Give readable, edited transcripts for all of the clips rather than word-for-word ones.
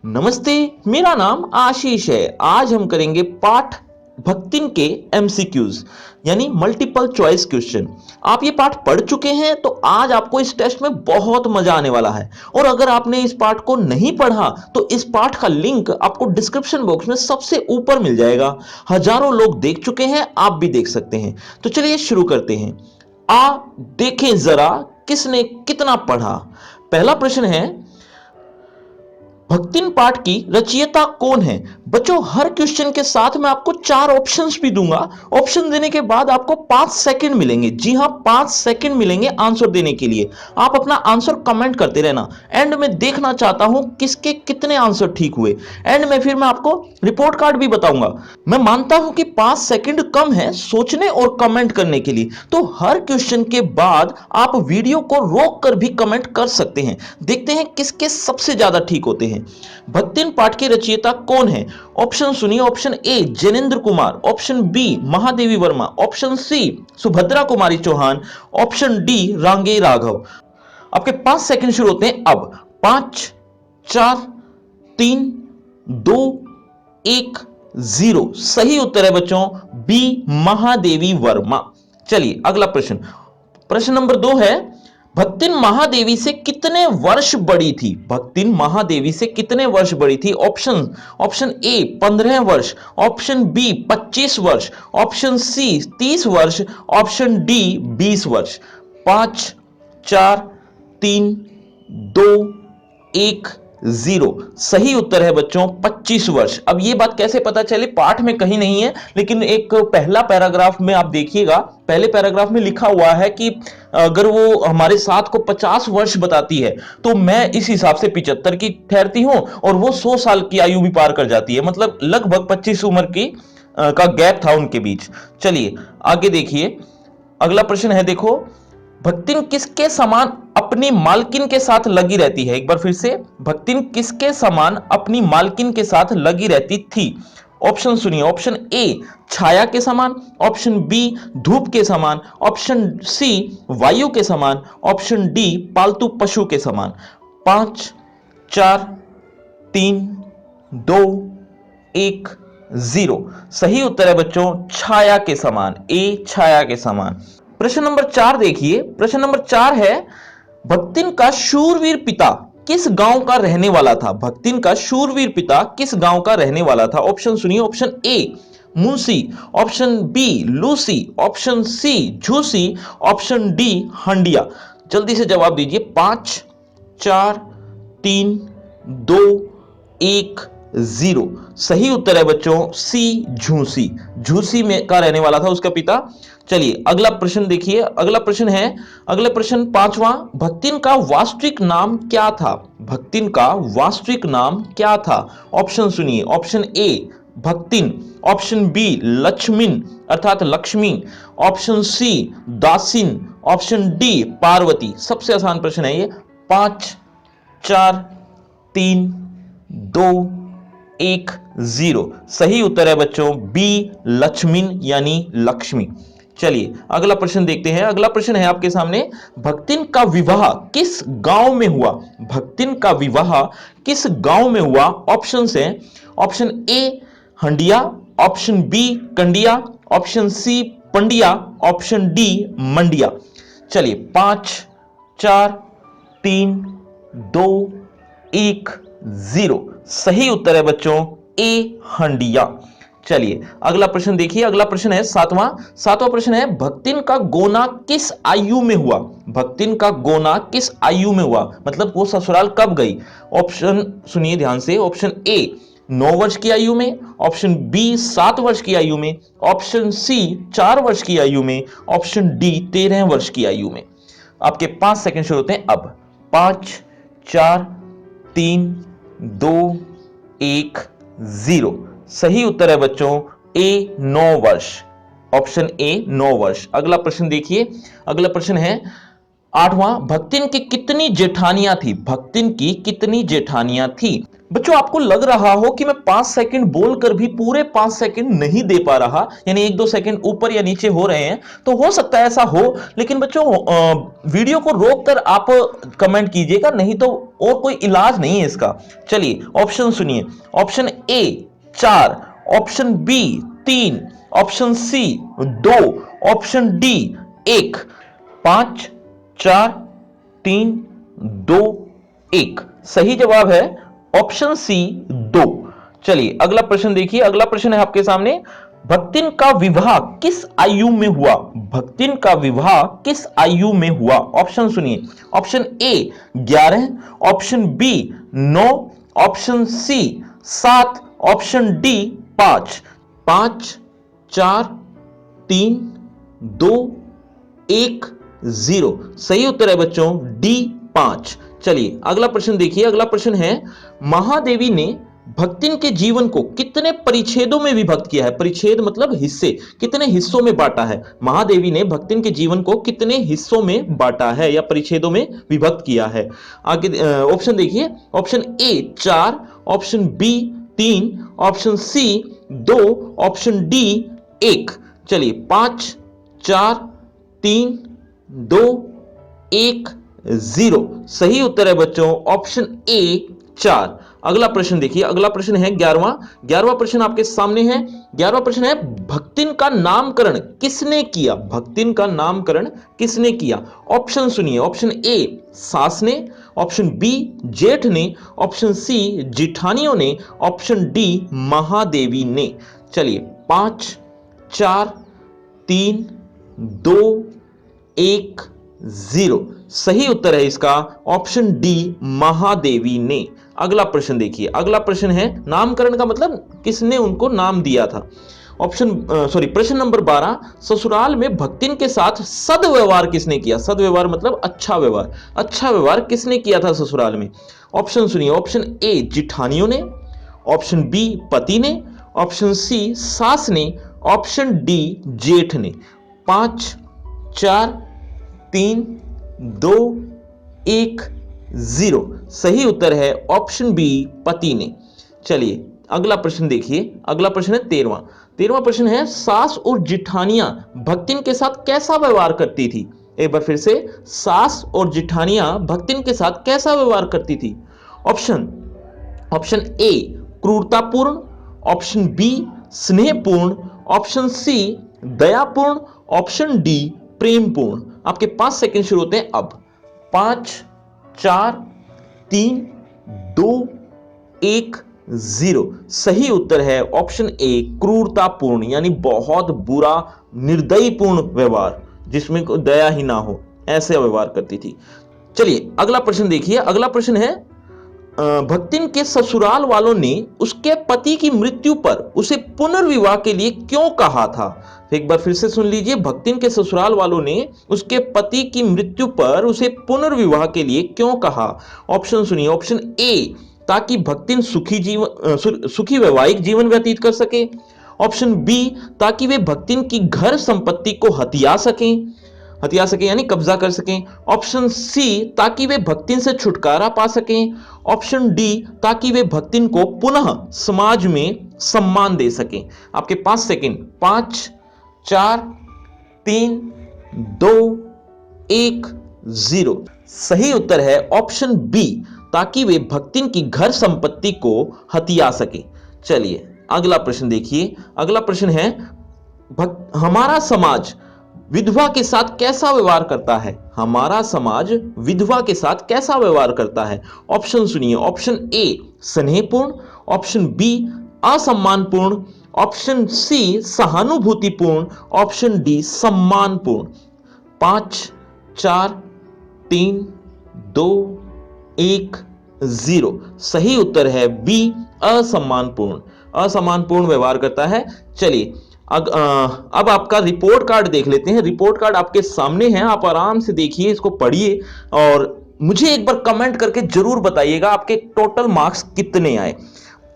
नमस्ते, मेरा नाम आशीष है। आज हम करेंगे पाठ भक्तिन के एमसीक्यूज यानी मल्टीपल चॉइस क्वेश्चन। आप ये पाठ पढ़ चुके हैं तो आज आपको इस टेस्ट में बहुत मजा आने वाला है। और अगर आपने इस पाठ को नहीं पढ़ा तो इस पाठ का लिंक आपको डिस्क्रिप्शन बॉक्स में सबसे ऊपर मिल जाएगा। हजारों लोग देख चुके हैं, आप भी देख सकते हैं। तो चलिए शुरू करते हैं। आ देखें जरा किसने कितना पढ़ा। पहला प्रश्न है, भक्तिन पाठ की रचयिता कौन है। बच्चों, हर क्वेश्चन के साथ मैं आपको 4 ऑप्शंस भी दूंगा। ऑप्शन देने के बाद आपको 5 सेकंड मिलेंगे। जी हां, 5 सेकंड मिलेंगे आंसर देने के लिए। आप अपना आंसर कमेंट करते रहना। एंड में देखना चाहता हूं किसके कितने आंसर ठीक हुए। एंड में फिर मैं आपको रिपोर्ट कार्ड भी बताऊंगा। मैं मानता हूं कि 5 सेकंड कम है सोचने और कमेंट करने के लिए, तो हर क्वेश्चन के बाद आप वीडियो को रोक कर भी कमेंट कर सकते हैं। देखते हैं किसके सबसे ज्यादा ठीक होते हैं। भक्तिन पाठ के रचयिता कौन है। ऑप्शन सुनिए। Option A Jainendra Kumar, option B Mahadevi Verma, option C Subhadra Kumari Chauhan, option D Rangeya Raghav. आपके 5 सेकंड शुरू होते हैं अब। 5 4 3 2 1 0। सही उत्तर है बच्चों बी महादेवी वर्मा। चलिए अगला प्रश्न। प्रश्न नंबर 2 है, भक्तिन महादेवी से कितने वर्ष बड़ी थी। भक्तिन महादेवी से कितने वर्ष बड़ी थी। ऑप्शन ए 15 वर्ष, ऑप्शन बी 25 वर्ष, ऑप्शन सी 30 वर्ष, ऑप्शन डी 20 वर्ष। 5 4 3 2 1 0। सही उत्तर है बच्चों 25 वर्ष। अब ये बात कैसे पता चले, पाठ में कहीं नहीं है, लेकिन एक पहला पैराग्राफ में आप देखिएगा। पहले पैराग्राफ में लिखा हुआ है कि अगर वो हमारे साथ को 50 वर्ष बताती है तो मैं इस हिसाब से 75 की ठहरती हूं, और वो 100 साल की आयु भी पार कर जाती है। मतलब लगभग 25 उम्र की का गैप था उनके बीच। चलिए आगे देखिए। अगला प्रश्न है, देखो, भक्तिन किसके समान अपनी मालकिन के साथ लगी रहती है। एक बार फिर से, भक्तिन किसके समान अपनी मालकिन के साथ लगी रहती थी। ऑप्शन सुनिए। ऑप्शन ए छाया के समान, ऑप्शन बी धूप के समान, ऑप्शन सी वायु के समान, ऑप्शन डी पालतू पशु के समान। 5 4 3 2 1 0। सही उत्तर है बच्चों छाया के समान, ए छाया के समान। प्रश्न नंबर 4 देखिए। प्रश्न नंबर 4 है, भक्तिन का शूरवीर पिता किस गांव का रहने वाला था। भक्तिन का शूरवीर पिता किस गांव का रहने वाला था। ऑप्शन सुनिए। Option A Munsi, option B Lusi, option C Jhusi, option D Handia. जल्दी से जवाब दीजिए। 5 4 3 2 1 0। सही उत्तर है बच्चों सी झूसी। झूसी में का रहने वाला था उसका पिता। चलिए अगला प्रश्न देखिए। अगला प्रश्न है, अगला प्रश्न 5वां, भक्तिन का वास्तविक नाम क्या था। भक्तिन का वास्तविक नाम क्या था। ऑप्शन सुनिए। Option A Bhaktin, option B Lakshmin अर्थात लक्ष्मी, ऑप्शन सी दासिन, ऑप्शन डी पार्वती। सबसे आसान प्रश्न है ये। 5 4 3 2 1 0। सही उत्तर है बच्चों बी लक्ष्मीन यानी लक्ष्मी। चलिए अगला प्रश्न देखते हैं। अगला प्रश्न है आपके सामने, भक्तिन का विवाह किस गांव में हुआ। भक्तिन का विवाह किस गांव में हुआ। ऑप्शन है, option A Handia, option B Kandia, option C Pandia, option D Mandia. चलिए 5 4 3 2 1 0। सही उत्तर है बच्चों ए हंडिया। चलिए अगला प्रश्न देखिए। अगला प्रश्न है 7वां प्रश्न है, भक्तिन का गोना किस आयु में हुआ। भक्तिन का गोना किस आयु में हुआ, मतलब वो ससुराल कब गई। ऑप्शन सुनिए ध्यान से। ऑप्शन ए 9 वर्ष की आयु में, ऑप्शन बी 7 वर्ष की आयु में, ऑप्शन सी 4 वर्ष की आयु में, ऑप्शन डी 13 वर्ष की आयु में। आपके 5 सेकंड शुरू होते हैं अब। 5 4 3 2 1 0। सही उत्तर है बच्चों ए 9 वर्ष। ऑप्शन ए 9 वर्ष। अगला प्रश्न देखिए। अगला प्रश्न है 8वां, भक्तिन की कितनी जेठानियां थी। भक्तिन की कितनी जेठानियां थी। बच्चों आपको लग रहा हो कि मैं 5 सेकंड बोलकर भी पूरे 5 सेकंड नहीं दे पा रहा, यानी 1-2 सेकंड ऊपर या नीचे हो रहे हैं, तो हो सकता है ऐसा हो, लेकिन बच्चों वीडियो को रोककर आप कमेंट कीजिएगा, नहीं तो और कोई इलाज नहीं है इसका। चलिए ऑप्शन सुनिए। Option A 4, option B 3, option C 2, option D 1। 5 4 3 2 1 सही जवाब है ऑप्शन सी 2। चलिए अगला प्रश्न देखिए। अगला प्रश्न है आपके सामने, भक्तिन का विवाह किस आयु में हुआ? भक्तिन का विवाह किस आयु में हुआ? ऑप्शन सुनिए। Option A 11, option B 9, option C 7, option D 5। 5 4 3 2 1 0 सही उत्तर है बच्चों डी 5। चलिए अगला प्रश्न देखिए। अगला प्रश्न है, महादेवी ने भक्तिन के जीवन को कितने परिच्छेदों में विभक्त किया है? परिच्छेद मतलब हिस्से, कितने हिस्सों में बांटा है? महादेवी ने भक्तिन के जीवन को कितने हिस्सों में बांटा है या परिच्छेदों में विभक्त किया है? आगे ऑप्शन देखिए। Option A 4, option B 3, option C 2, option D 1। चलिए 5 4 3 2 1 0 सही उत्तर है बच्चों ऑप्शन ए 4। अगला प्रश्न देखिए। अगला प्रश्न है 11वां प्रश्न आपके सामने है। 11वां प्रश्न है, भक्तिन का नामकरण किसने किया? भक्तिन का नामकरण किसने किया? ऑप्शन सुनिए। ऑप्शन ए सास ने, ऑप्शन बी जेठ ने, ऑप्शन सी जिठानियों ने, ऑप्शन डी महादेवी ने। चलिए 5 4 3 2 1 0 सही उत्तर है इसका ऑप्शन डी महादेवी ने। अगला प्रश्न देखिए। अगला प्रश्न है, नामकरण का मतलब किसने उनको नाम दिया था? प्रश्न नंबर 12, ससुराल में भक्तिन के साथ सदव्यवहार किसने किया? सदव्यवहार मतलब अच्छा व्यवहार, अच्छा व्यवहार किसने किया था ससुराल में? ऑप्शन सुनिए। ऑप्शन ए जिठानियों ने, ऑप्शन बी पति ने, ऑप्शन सी सास ने, ऑप्शन डी जेठ ने। 5 4 3 2 1 0 सही उत्तर है ऑप्शन बी पति ने। चलिए अगला प्रश्न देखिए। अगला प्रश्न है 13वां प्रश्न है, सास और जिठानियां भक्तिन के साथ कैसा व्यवहार करती थी? एक बार फिर से, सास और जिठानियां भक्तिन के साथ कैसा व्यवहार करती थी? ऑप्शन ए क्रूरतापूर्ण, ऑप्शन बी स्नेहपूर्ण, ऑप्शन सी दयापूर्ण, ऑप्शन डी प्रेमपूर्ण। आपके 5 सेकंड शुरू होते हैं अब। 5 4 3 2 1 0 सही उत्तर है ऑप्शन ए क्रूरतापूर्ण, यानी बहुत बुरा निर्दयीपूर्ण व्यवहार, जिसमें दया ही ना हो, ऐसे व्यवहार करती थी। चलिए अगला प्रश्न देखिए। अगला प्रश्न है, भक्तिन के ससुराल वालों ने उसके पति की मृत्यु पर उसे पुनर्विवाह के लिए क्यों कहा था? एक बार फिर से सुन लीजिए। भक्तिन के ससुराल वालों ने उसके पति की मृत्यु पर उसे पुनर्विवाह के लिए क्यों कहा? ऑप्शन सुनिए। ऑप्शन ए ताकि भक्तिन सुखी वैवाहिक जीवन व्यतीत कर सके, ऑप्शन बी ताकि वे भक्तिन की घर संपत्ति को हथिया सकें यानी कब्जा कर सकें, ऑप्शन सी ताकि वे भक्तिन से छुटकारा पा सकें, ऑप्शन डी ताकि वे भक्तिन को पुनः समाज में सम्मान दे सकें। आपके 5 सेकंड। 5 4 3 2 1 0 सही उत्तर है ऑप्शन बी ताकि वे भक्तिन की घर संपत्ति को हथिया सके। चलिए अगला प्रश्न देखिए। अगला प्रश्न है, हमारा समाज विधवा के साथ कैसा व्यवहार करता है? हमारा समाज विधवा के साथ कैसा व्यवहार करता है? ऑप्शन सुनिए। ऑप्शन ए स्नेहपूर्ण, ऑप्शन बी असम्मानपूर्ण, ऑप्शन सी सहानुभूतिपूर्ण, ऑप्शन डी सम्मानपूर्ण। 5 4 3 2 1 0 सही उत्तर है बी असम्मानपूर्ण व्यवहार करता है। चलिए अब आपका रिपोर्ट कार्ड देख लेते हैं। रिपोर्ट कार्ड आपके सामने है, आप आराम से देखिए, इसको पढ़िए और मुझे एक बार कमेंट करके जरूर बताइएगा आपके टोटल मार्क्स कितने आए।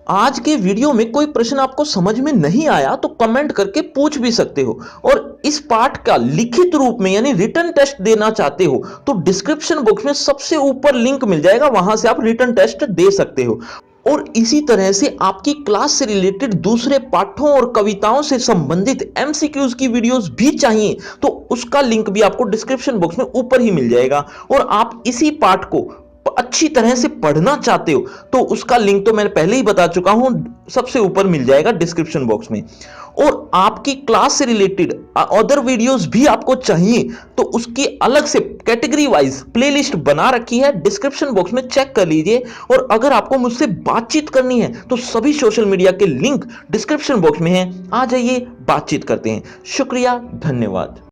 आज के वीडियो में कोई प्रश्न आपको समझ में नहीं आया तो कमेंट करके पूछ भी सकते हो, और इस पाठ का लिखित रूप में यानी रिटन टेस्ट देना चाहते हो तो डिस्क्रिप्शन बॉक्स में सबसे ऊपर लिंक मिल जाएगा, वहां से आप रिटन टेस्ट दे सकते हो। और इसी तरह से आपकी क्लास से रिलेटेड दूसरे पाठों और कविताओं से संबंधित एमसीक्यूज की वीडियोस भी चाहिए तो उसका लिंक भी आपको डिस्क्रिप्शन बॉक्स में ऊपर ही मिल जाएगा। और आप इसी पाठ को अच्छी तरह से पढ़ना चाहते हो तो उसका लिंक तो मैं पहले ही बता चुका हूं, सबसे ऊपर मिल जाएगा डिस्क्रिप्शन बॉक्स में। और आपकी क्लास से रिलेटेड अदर वीडियोस भी आपको चाहिए तो उसकी अलग से कैटेगरी वाइज प्लेलिस्ट बना रखी है, डिस्क्रिप्शन बॉक्स में चेक कर लीजिए। और अगर आपको मुझसे बातचीत करनी है तो सभी सोशल मीडिया के लिंक डिस्क्रिप्शन बॉक्स में है, आ जाइए बातचीत करते हैं। शुक्रिया, धन्यवाद।